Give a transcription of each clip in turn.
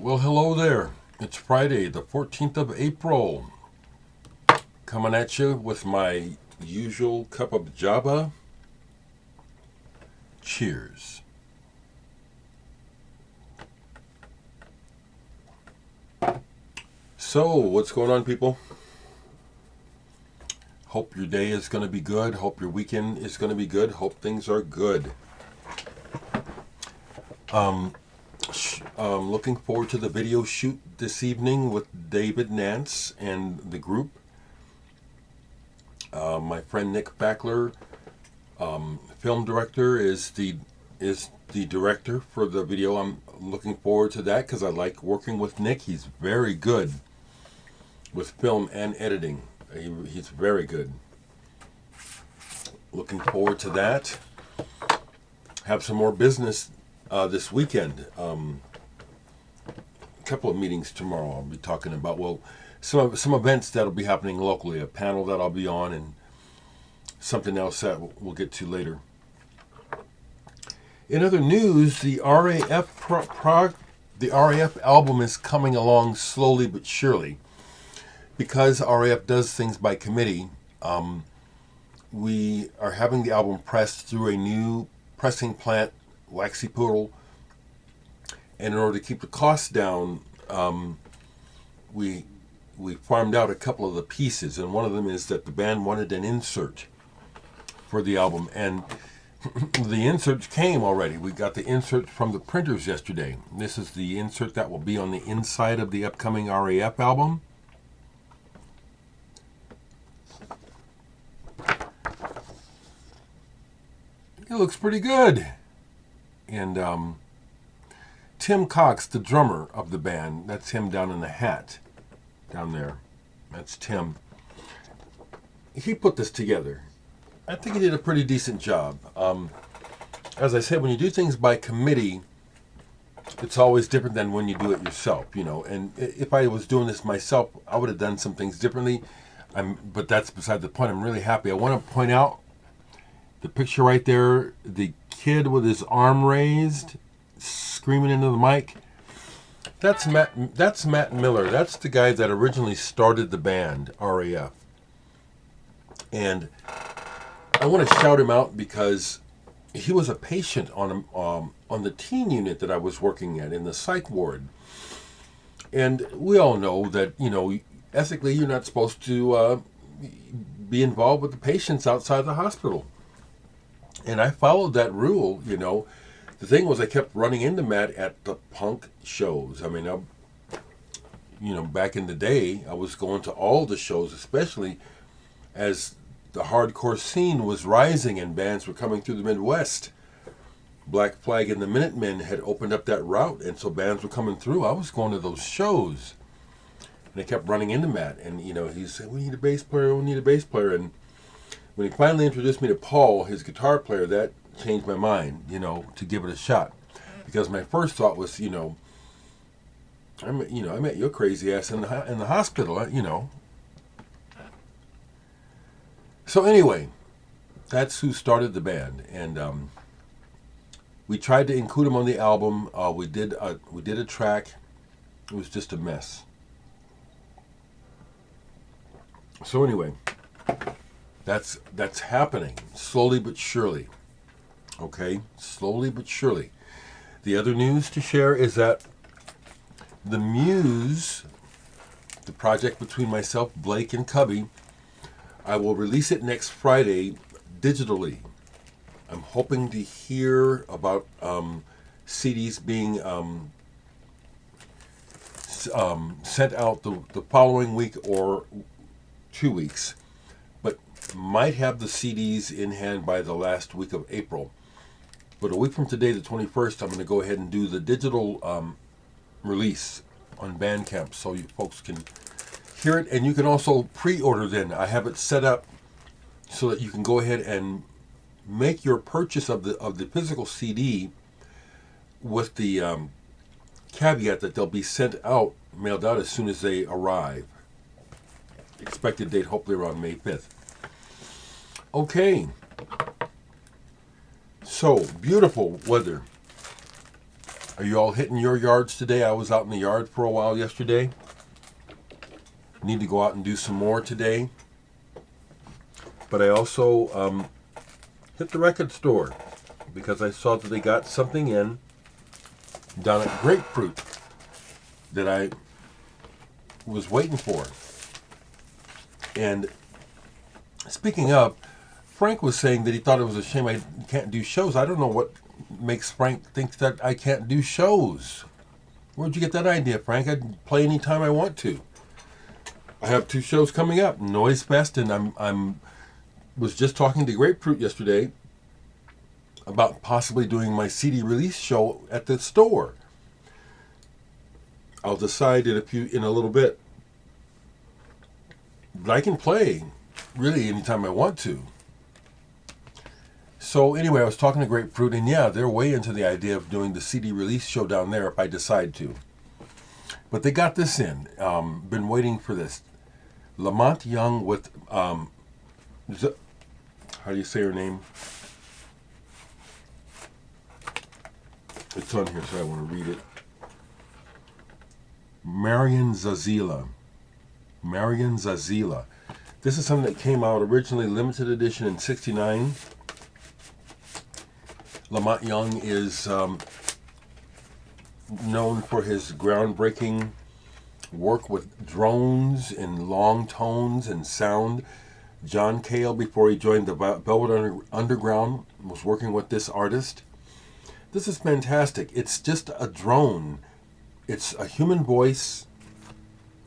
Well, hello there. It's Friday, the 14th of April. Coming at you with my usual cup of Java. Cheers. So, what's going on, people? Hope your day is going to be good. Hope your weekend is going to be good. Hope things are good. Looking forward to the video shoot this evening with David Nance and the group. My friend Nick Backler, film director, is the director for the video. I'm looking forward to that because I like working with Nick. He's very good with film and editing. He's very good. Looking forward to that. Have some more business this weekend. A couple of meetings tomorrow. I'll be talking about, well, some events that'll be happening locally. A panel that I'll be on, and something else that we'll get to later. In other news, the RAF Prague, the RAF album is coming along slowly but surely. Because RAF does things by committee, we are having the album pressed through a new pressing plant, Waxy Poodle. And in order to keep the costs down, we farmed out a couple of the pieces, and one of them is that the band wanted an insert for the album, and the inserts came already. We got the insert from the printers yesterday. This is the insert that will be on the inside of the upcoming RAF album. It looks pretty good. And Tim Cox, the drummer of the band, that's him down in the hat, down there. That's Tim. He put this together. I think he did a pretty decent job. As I said, when you do things by committee, it's always different than when you do it yourself, you know. And if I was doing this myself, I would have done some things differently. But that's beside the point. I'm really happy. I want to point out the picture right there, the kid with his arm raised, screaming into the mic. That's Matt Miller. That's the guy that originally started the band, RAF. And I want to shout him out because he was a patient on the teen unit that I was working at in the psych ward. And we all know that, you know, ethically you're not supposed to be involved with the patients outside the hospital. And I followed that rule, you know. The thing was, I kept running into Matt at the punk shows. I mean, back in the day, I was going to all the shows, especially as the hardcore scene was rising and bands were coming through the Midwest. Black Flag and the Minutemen had opened up that route, and so bands were coming through. I was going to those shows. And I kept running into Matt, and, you know, he said, we need a bass player. And when he finally introduced me to Paul, his guitar player, that changed my mind, you know, to give it a shot. Because my first thought was, you know, I met your crazy ass in the hospital, you know. So anyway, that's who started the band, and we tried to include him on the album. We did a track. It was just a mess. So anyway, that's happening slowly but surely. Okay, slowly but surely. The other news to share is that the Muse, the project between myself, Blake, and Cubby, I will release it next Friday digitally. I'm hoping to hear about CDs being sent out the following week or 2 weeks, but might have the CDs in hand by the last week of April. But a week from today, the 21st, I'm going to go ahead and do the digital release on Bandcamp so you folks can hear it. And you can also pre-order then. I have it set up so that you can go ahead and make your purchase of the physical CD with the caveat that they'll be mailed out as soon as they arrive. Expected date hopefully around May 5th. Okay. So, beautiful weather. Are you all hitting your yards today? I was out in the yard for a while yesterday. Need to go out and do some more today. But I also hit the record store because I saw that they got something in down at Grapefruit that I was waiting for. And speaking of, Frank was saying that he thought it was a shame I can't do shows. I don't know what makes Frank think that I can't do shows. Where'd you get that idea, Frank? I can play anytime I want to. I have 2 shows coming up, Noise Fest, and I'm was just talking to Grapefruit yesterday about possibly doing my CD release show at the store. I'll decide in a little bit. But I can play really anytime I want to. So anyway, I was talking to Grapefruit, and yeah, they're way into the idea of doing the CD release show down there if I decide to. But they got this in. Been waiting for this. LaMonte Young with, how do you say her name? It's on here, so I want to read it. Marian Zazeela. Marian Zazeela. This is something that came out originally limited edition in '69. LaMonte Young is known for his groundbreaking work with drones and long tones and sound. John Cale, before he joined the Velvet Underground, was working with this artist. This is fantastic. It's just a drone. It's a human voice,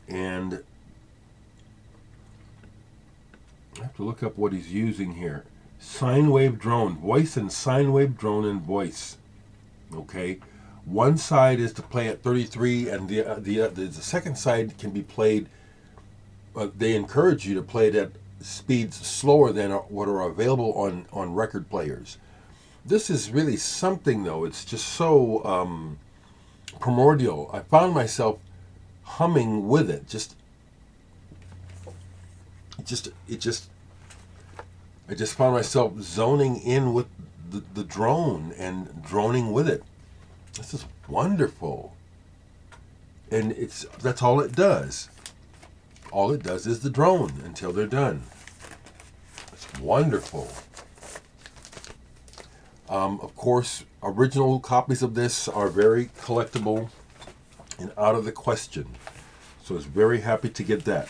and I have to look up what he's using here. Sine wave drone, voice and sine wave drone and voice. Okay, one side is to play at 33, and the second side can be played. They encourage you to play it at speeds slower than what are available on record players. This is really something, though. It's just so primordial. I found myself humming with it. I just found myself zoning in with the drone and droning with it. This is wonderful. And that's all it does. All it does is the drone until they're done. It's wonderful. Of course, original copies of this are very collectible and out of the question. So I was very happy to get that.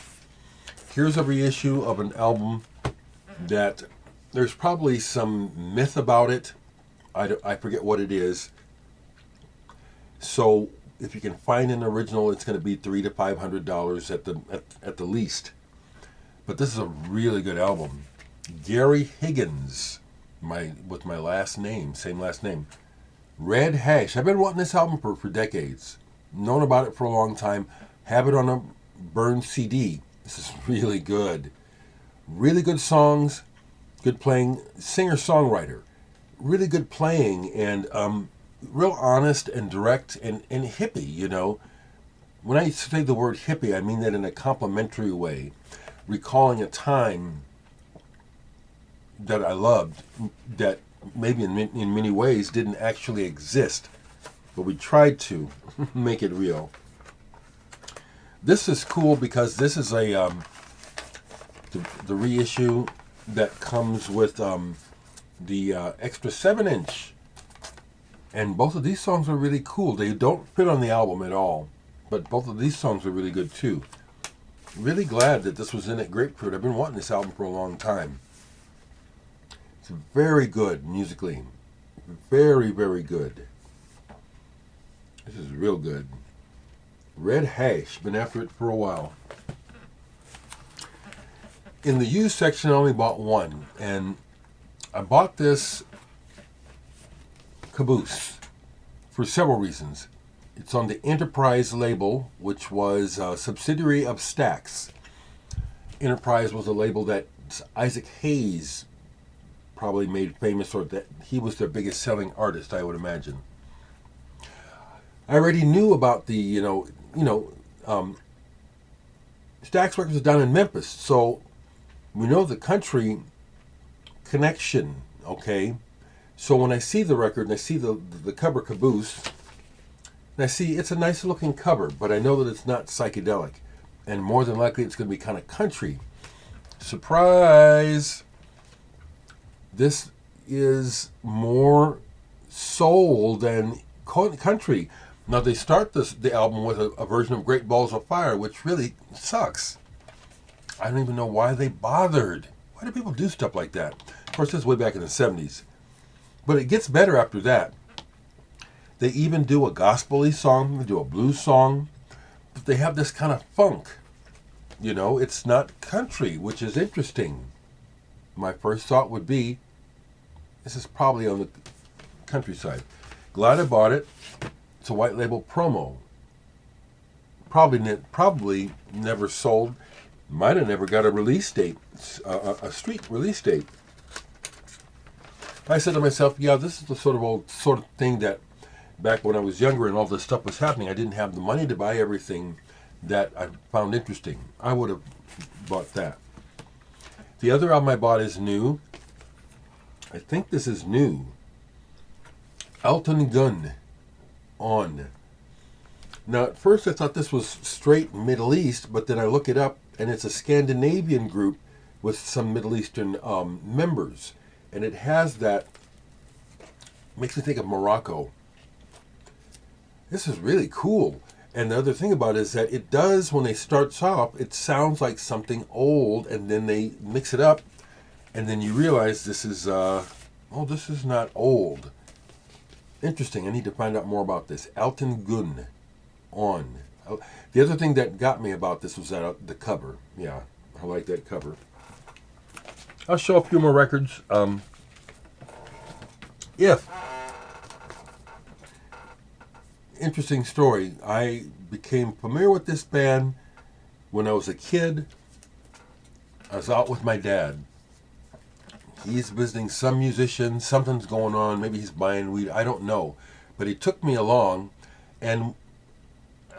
Here's a reissue of an album that there's probably some myth about it. I forget what it is. So if you can find an original, it's going to be $300 to $500 at the least. But this is a really good album. Gary Higgins, with my last name, same last name. Red Hash. I've been wanting this album for decades. Known about it for a long time. Have it on a burned CD. This is really good. Really good songs. Good playing. Singer-songwriter. Really good playing, and real honest and direct and hippie, you know. When I say the word hippie, I mean that in a complimentary way. Recalling a time that I loved that maybe in many ways didn't actually exist, but we tried to make it real. This is cool because this is a the reissue that comes with the extra 7-inch, and both of these songs are really cool. They don't fit on the album at all, but both of these songs are really good too. Really glad that this was in at Grapefruit. I've been wanting this album for a long time. It's very good musically. Very, very good. This is real good. Red Hash. Been after it for a while. In the used section, I only bought one. And I bought this Caboose for several reasons. It's on the Enterprise label, which was a subsidiary of Stax. Enterprise was a label that Isaac Hayes probably made famous, or that he was their biggest selling artist, I would imagine. I already knew about the, Stax Records is down in Memphis, so we know the country connection, okay? So when I see the record and I see the cover Caboose, Now, see, it's a nice looking cover, but I know that it's not psychedelic. And more than likely, it's going to be kind of country. Surprise! This is more soul than country. Now, they start the album with a version of Great Balls of Fire, which really sucks. I don't even know why they bothered. Why do people do stuff like that? Of course, this is way back in the 70s. But it gets better after that. They even do a gospel-y song, they do a blues song, but they have this kind of funk. You know, it's not country, which is interesting. My first thought would be, this is probably on the countryside. Glad I bought it. It's a white label promo. Probably never sold. Might have never got a release date, a street release date. I said to myself, yeah, this is the sort of thing that back when I was younger and all this stuff was happening, I didn't have the money to buy everything that I found interesting. I would have bought that. The other album I bought is new. I think this is new. Elton Gun, On. Now, at first I thought this was straight Middle East, but then I look it up, and it's a Scandinavian group with some Middle Eastern members. And it has that, makes me think of Morocco. This is really cool. And the other thing about it is that it does, when they start off, it sounds like something old, and then they mix it up, and then you realize this is, this is not old. Interesting. I need to find out more about this. Elton Gun, On. The other thing that got me about this was that the cover. Yeah, I like that cover. I'll show a few more records. Interesting story. I became familiar with this band when I was a kid. I was out with my dad. He's visiting some musician. Something's going on. Maybe he's buying weed. I don't know. But he took me along. And,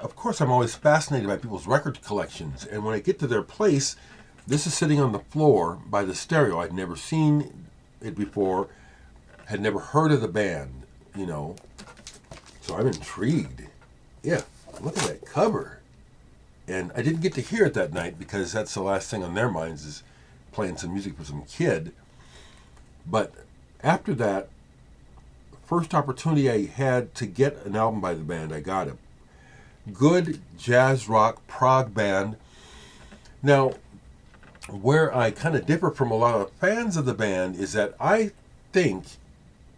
of course, I'm always fascinated by people's record collections. And when I get to their place, this is sitting on the floor by the stereo. I'd never seen it before. Had never heard of the band, you know. So I'm intrigued. Yeah, look at that cover. And I didn't get to hear it that night because that's the last thing on their minds is playing some music for some kid. But after that, first opportunity I had to get an album by the band, I got it. Good jazz rock prog band. Now, where I kind of differ from a lot of fans of the band is that I think,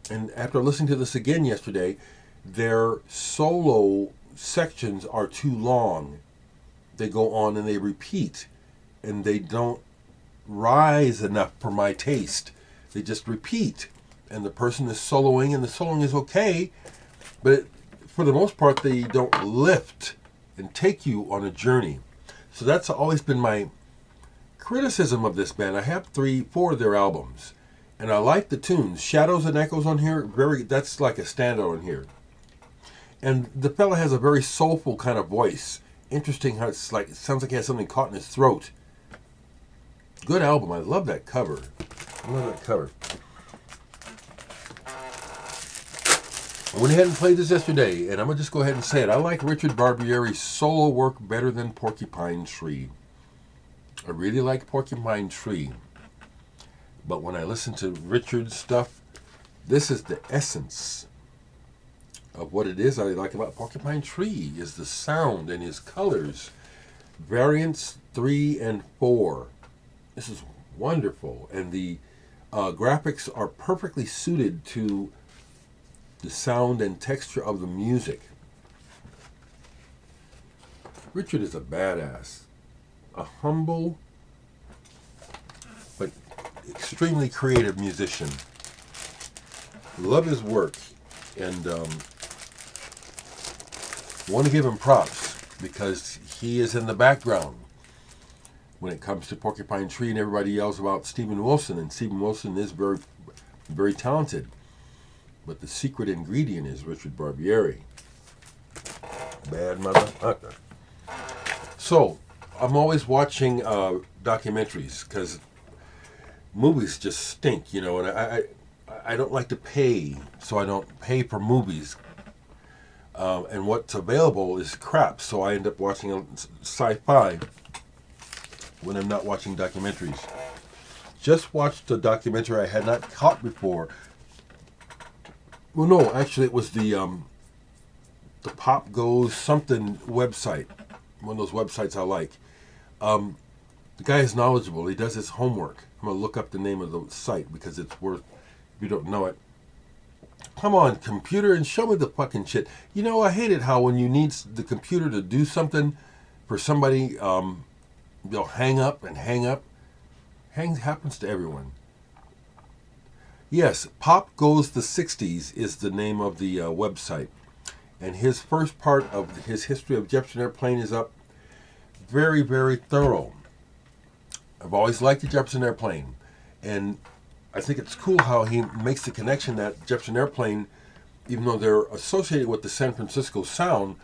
and after listening to this again yesterday, their solo sections are too long. They go on and they repeat, and they don't rise enough for my taste. They just repeat, and the person is soloing, and the soloing is okay, but for the most part, they don't lift and take you on a journey. So that's always been my criticism of this band. I have 4 of their albums, and I like the tunes. Shadows and Echoes on here, that's like a standout on here. And the fella has a very soulful kind of voice. Interesting how it sounds like he has something caught in his throat. Good album. I love that cover. I love that cover. I went ahead and played this yesterday, and I'm going to just go ahead and say it. I like Richard Barbieri's solo work better than Porcupine Tree. I really like Porcupine Tree. But when I listen to Richard's stuff, this is the essence of what it is I like about Porcupine Tree, is the sound and his colors. Variants 3 and 4. This is wonderful. And the graphics are perfectly suited to the sound and texture of the music. Richard is a badass. A humble but extremely creative musician. Love his work, and want to give him props because he is in the background when it comes to Porcupine Tree, and everybody yells about Steven Wilson, and Steven Wilson is very, very talented. But the secret ingredient is Richard Barbieri. Bad motherfucker. So, I'm always watching documentaries because movies just stink, you know, and I don't like to pay, so I don't pay for movies. and what's available is crap. So I end up watching sci-fi when I'm not watching documentaries. Just watched a documentary I had not caught before. Well, no, actually, it was the Pop Goes Something website. One of those websites I like. The guy is knowledgeable. He does his homework. I'm going to look up the name of the site because it's worth, if you don't know it. Come on, computer, and show me the fucking shit. You know, I hate it how when you need the computer to do something for somebody, they'll hang up and hang up. Happens to everyone. Yes, Pop Goes the 60s is the name of the website. And his first part of his history of Jefferson Airplane is up. Very, very thorough. I've always liked the Jefferson Airplane. And I think it's cool how he makes the connection that Jefferson Airplane, even though they're associated with the San Francisco sound,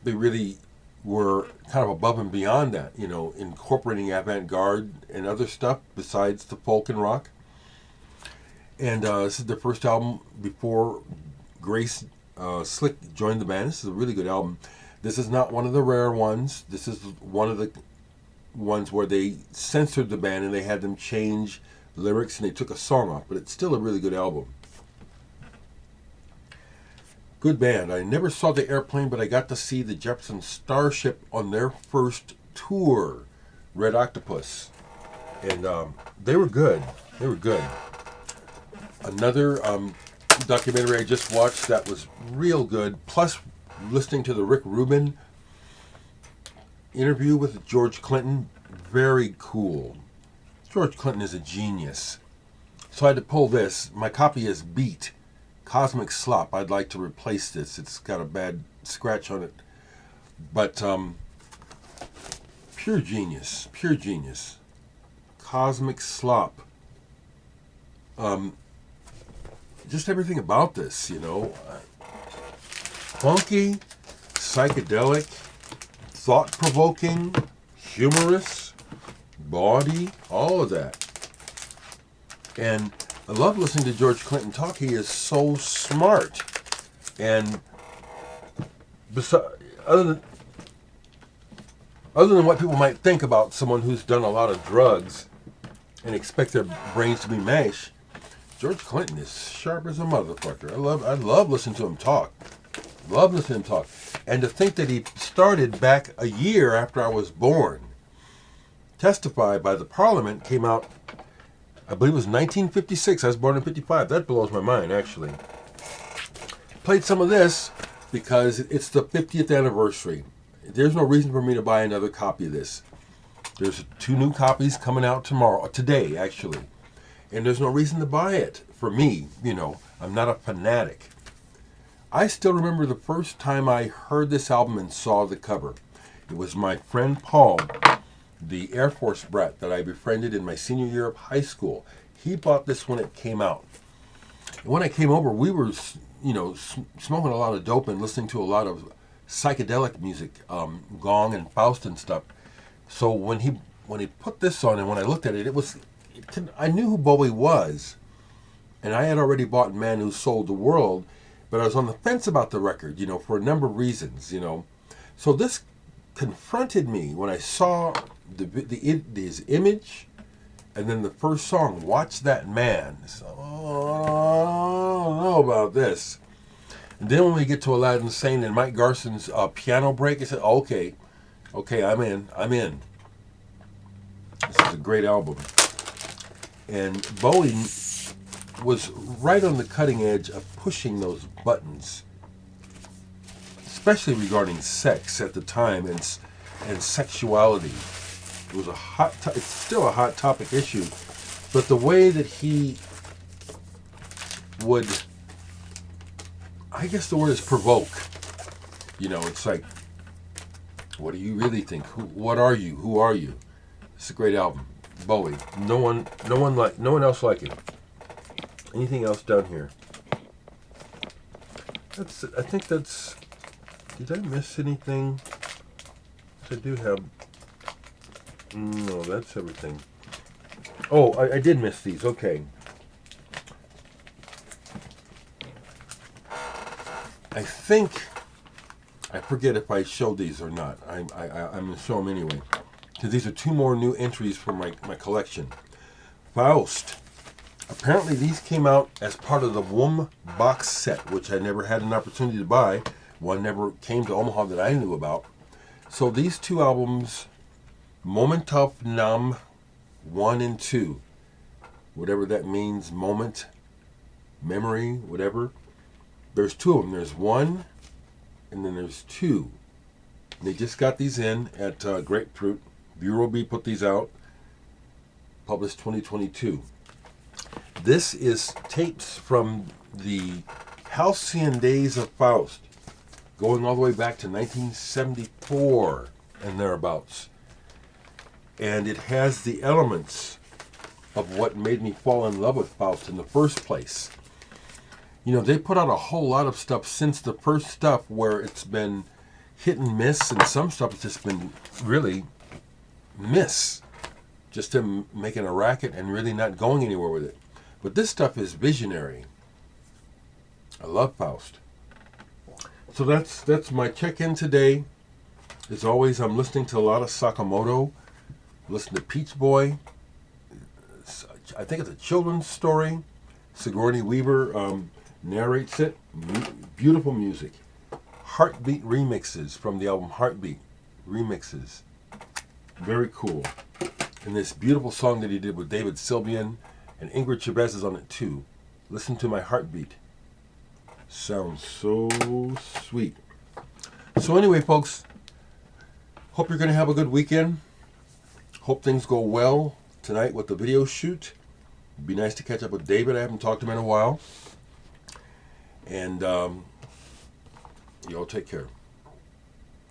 they really were kind of above and beyond that, you know, incorporating avant-garde and other stuff besides the folk and rock. And this is their first album before Grace Slick joined the band. This is a really good album. This is not one of the rare ones. This is one of the ones where they censored the band and they had them change lyrics and they took a song off, but it's still a really good album. Good band. I never saw the Airplane, but I got to see the Jefferson Starship on their first tour, Red Octopus. And they were good. They were good. Another documentary I just watched that was real good, plus listening to the Rick Rubin interview with George Clinton, very cool. George Clinton is a genius. So I had to pull this. My copy is beat. Cosmic Slop. I'd like to replace this. It's got a bad scratch on it. But pure genius. Pure genius. Cosmic Slop. Just everything about this, you know. Funky, psychedelic, thought-provoking, humorous, bawdy, all of that. And I love listening to George Clinton talk. He is so smart. And other than what people might think about someone who's done a lot of drugs and expect their brains to be mash, George Clinton is sharp as a motherfucker. I love listening to him talk. Love listening to him talk. And to think that he started back a year after I was born. Testify by the Parliament came out, I believe it was 1956. I was born in 55. That blows my mind, actually. Played some of this because it's the 50th anniversary. There's no reason for me to buy another copy of this. There's 2 new copies coming out today, actually. And there's no reason to buy it for me. You know, I'm not a fanatic. I still remember the first time I heard this album and saw the cover. It was my friend Paul, the Air Force brat that I befriended in my senior year of high school. He bought this when it came out. And when I came over, we were, you know, smoking a lot of dope and listening to a lot of psychedelic music, Gong and Faust and stuff. So when he put this on and when I looked at it, I knew who Bowie was. And I had already bought Man Who Sold the World, but I was on the fence about the record, you know, for a number of reasons, you know. So this confronted me when I saw his image, and then the first song, Watch That Man. So, I don't know about this. And then when we get to Aladdin, Sane, and Mike Garson's piano break, I said, okay, I'm in. This is a great album. And Bowie was right on the cutting edge of pushing those buttons, especially regarding sex at the time and sexuality. It was it's still a hot topic issue, but the way that he would, I guess the word is provoke. You know, it's like, what do you really think? What are you? Who are you? It's a great album. Bowie. No one else like it. Anything else down here? I think that's. Did I miss anything? I do have. No, that's everything. Oh, I did miss these. Okay. I think I forget if I showed these or not. I'm going to show them anyway. Because these are 2 more new entries from my collection. Faust. Apparently these came out as part of the VIII box set, which I never had an opportunity to buy. One never came to Omaha that I knew about. So these 2 albums, Momentaufnahme 1 and 2, whatever that means, moment, memory, whatever. There's 2 of them. There's 1 and then there's 2. And they just got these in at Grapefruit. Bureau B put these out, published 2022. This is tapes from the halcyon days of Faust, going all the way back to 1974 and thereabouts. And it has the elements of what made me fall in love with Faust in the first place. You know, they put out a whole lot of stuff since the first stuff where it's been hit and miss, and some stuff has just been really miss. Just him making a racket and really not going anywhere with it. But this stuff is visionary. I love Faust. So that's my check-in today. As always, I'm listening to a lot of Sakamoto. Listen to Peach Boy. I think it's a children's story. Sigourney Weaver narrates it. Beautiful music. Heartbeat remixes from the album Heartbeat. Remixes. Very cool. And this beautiful song that he did with David Sylvian, and Ingrid Chavez is on it too. Listen to My Heartbeat. Sounds so sweet. So anyway, folks, hope you're going to have a good weekend. Hope things go well tonight with the video shoot. It'd be nice to catch up with David. I haven't talked to him in a while. And y'all take care.